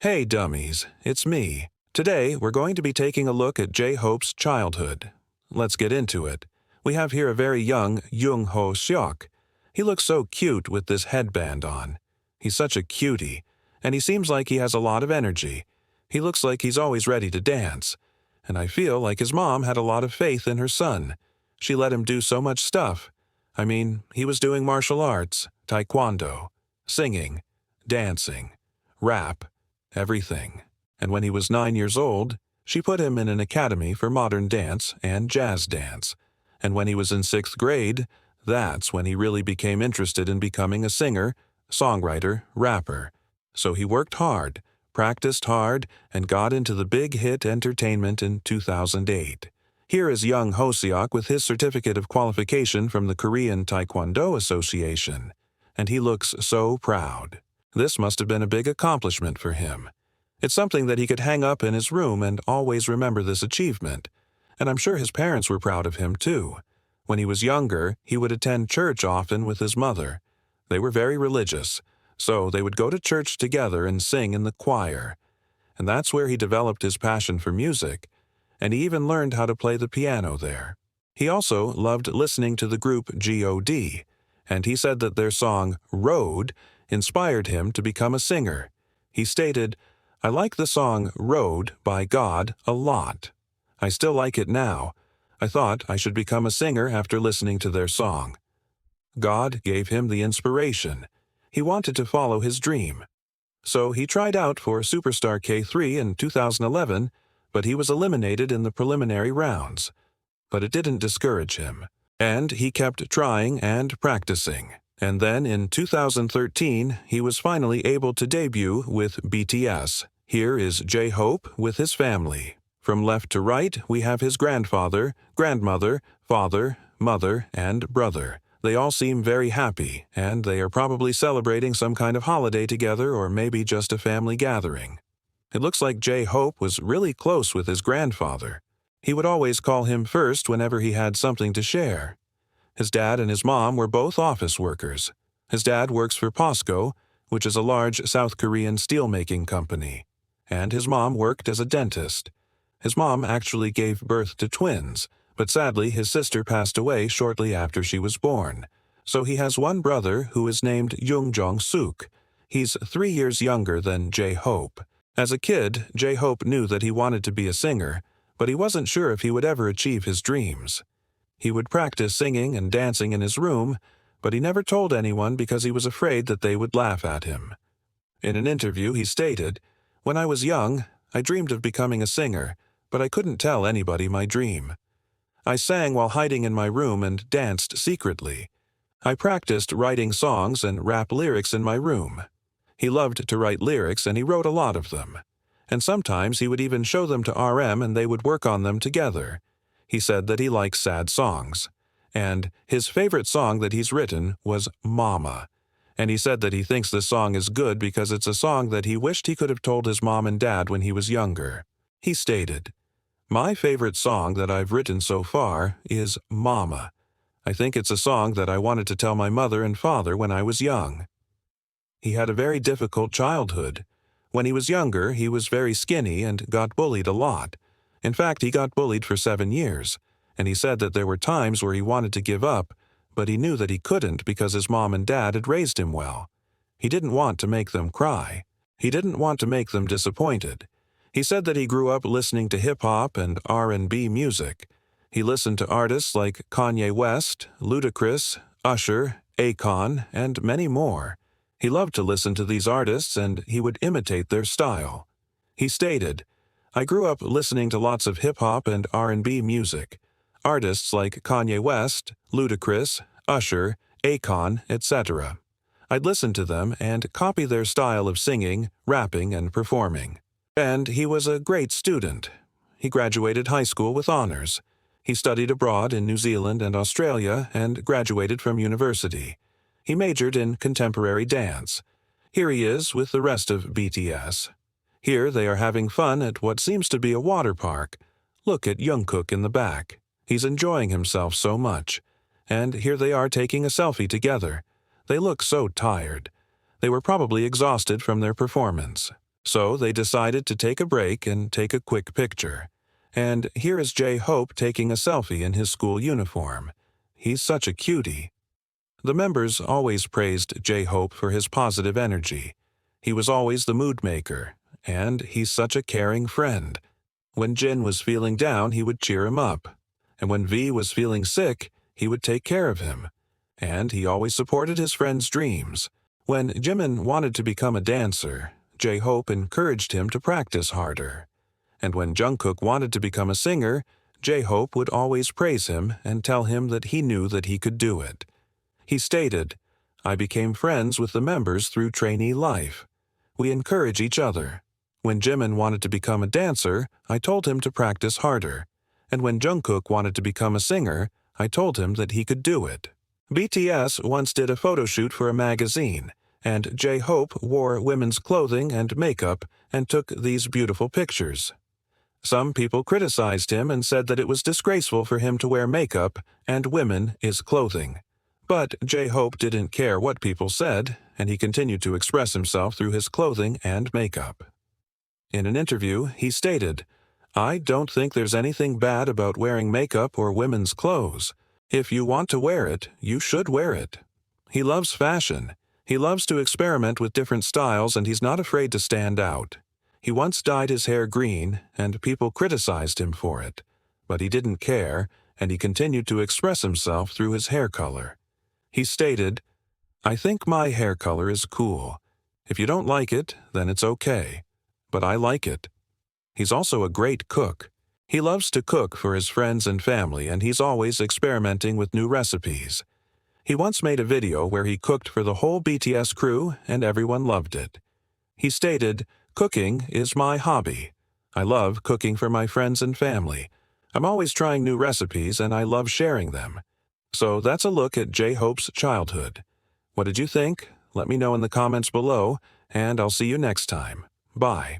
Hey dummies, it's me. Today we're going to be taking a look at JHope's childhood. Let's get into it. We have here a very young Jung Ho-seok. He looks so cute with this headband on. He's such a cutie, and he seems like he has a lot of energy. He looks like he's always ready to dance. And I feel like his mom had a lot of faith in her son. She let him do so much stuff. I mean, he was doing martial arts, taekwondo, singing, dancing, rap, everything. And when he was 9 years old, she put him in an academy for modern dance and jazz dance. And when he was in 6th grade, that's when he really became interested in becoming a singer, songwriter, rapper. So he worked hard, practiced hard, and got into the big hit entertainment in 2008. Here is Jung Hoseok with his certificate of qualification from the Korean Taekwondo Association. And he looks so proud. This must have been a big accomplishment for him. It's something that he could hang up in his room and always remember this achievement. And I'm sure his parents were proud of him too. When he was younger, he would attend church often with his mother. They were very religious, so they would go to church together and sing in the choir. And that's where he developed his passion for music, and he even learned how to play the piano there. He also loved listening to the group God, and he said that their song, Road, inspired him to become a singer. He stated, "I like the song Road by God a lot. I still like it now. I thought I should become a singer after listening to their song." God gave him the inspiration. He wanted to follow his dream. So he tried out for Superstar K3 in 2011, but he was eliminated in the preliminary rounds. But it didn't discourage him. And he kept trying and practicing. And then in 2013, he was finally able to debut with BTS. Here is JHope with his family. From left to right, we have his grandfather, grandmother, father, mother, and brother. They all seem very happy, and they are probably celebrating some kind of holiday together or maybe just a family gathering. It looks like JHope was really close with his grandfather. He would always call him first whenever he had something to share. His dad and his mom were both office workers. His dad works for POSCO, which is a large South Korean steelmaking company, and his mom worked as a dentist. His mom actually gave birth to twins, but sadly his sister passed away shortly after she was born. So he has one brother who is named Jung Hoseok. He's 3 years younger than JHope. As a kid, JHope knew that he wanted to be a singer, but he wasn't sure if he would ever achieve his dreams. He would practice singing and dancing in his room, but he never told anyone because he was afraid that they would laugh at him. In an interview, he stated, "When I was young, I dreamed of becoming a singer, but I couldn't tell anybody my dream. I sang while hiding in my room and danced secretly. I practiced writing songs and rap lyrics in my room." He loved to write lyrics and he wrote a lot of them. And sometimes he would even show them to RM and they would work on them together. He said that he likes sad songs. And his favorite song that he's written was Mama. And he said that he thinks this song is good because it's a song that he wished he could have told his mom and dad when he was younger. He stated, "My favorite song that I've written so far is Mama. I think it's a song that I wanted to tell my mother and father when I was young." He had a very difficult childhood. When he was younger, he was very skinny and got bullied a lot. In fact, he got bullied for 7 years, and he said that there were times where he wanted to give up, but he knew that he couldn't because his mom and dad had raised him well. He didn't want to make them cry. He didn't want to make them disappointed. He said that he grew up listening to hip-hop and R&B music. He listened to artists like Kanye West, Ludacris, Usher, Akon, and many more. He loved to listen to these artists and he would imitate their style. He stated, "I grew up listening to lots of hip-hop and R&B music. Artists like Kanye West, Ludacris, Usher, Akon, etc. I'd listen to them and copy their style of singing, rapping, and performing." And he was a great student. He graduated high school with honors. He studied abroad in New Zealand and Australia and graduated from university. He majored in contemporary dance. Here he is with the rest of BTS. Here they are having fun at what seems to be a water park. Look at Jungkook in the back. He's enjoying himself so much. And here they are taking a selfie together. They look so tired. They were probably exhausted from their performance. So they decided to take a break and take a quick picture. And here is JHope taking a selfie in his school uniform. He's such a cutie. The members always praised JHope for his positive energy. He was always the mood maker, and he's such a caring friend. When Jin was feeling down, he would cheer him up. And when V was feeling sick, he would take care of him. And he always supported his friend's dreams. When Jimin wanted to become a dancer, JHope encouraged him to practice harder. And when Jungkook wanted to become a singer, JHope would always praise him and tell him that he knew that he could do it. He stated, "I became friends with the members through trainee life. We encourage each other. When Jimin wanted to become a dancer, I told him to practice harder. And when Jungkook wanted to become a singer, I told him that he could do it." BTS once did a photo shoot for a magazine, and JHope wore women's clothing and makeup and took these beautiful pictures. Some people criticized him and said that it was disgraceful for him to wear makeup and women is clothing. But JHope didn't care what people said, and he continued to express himself through his clothing and makeup. In an interview, he stated, "I don't think there's anything bad about wearing makeup or women's clothes. If you want to wear it, you should wear it." He loves fashion. He loves to experiment with different styles, and he's not afraid to stand out. He once dyed his hair green, and people criticized him for it. But he didn't care, and he continued to express himself through his hair color. He stated, "I think my hair color is cool. If you don't like it, then it's okay. But I like it." He's also a great cook. He loves to cook for his friends and family, and he's always experimenting with new recipes. He once made a video where he cooked for the whole BTS crew, and everyone loved it. He stated, "Cooking is my hobby. I love cooking for my friends and family. I'm always trying new recipes, and I love sharing them." So that's a look at JHope's childhood. What did you think? Let me know in the comments below, and I'll see you next time. Bye.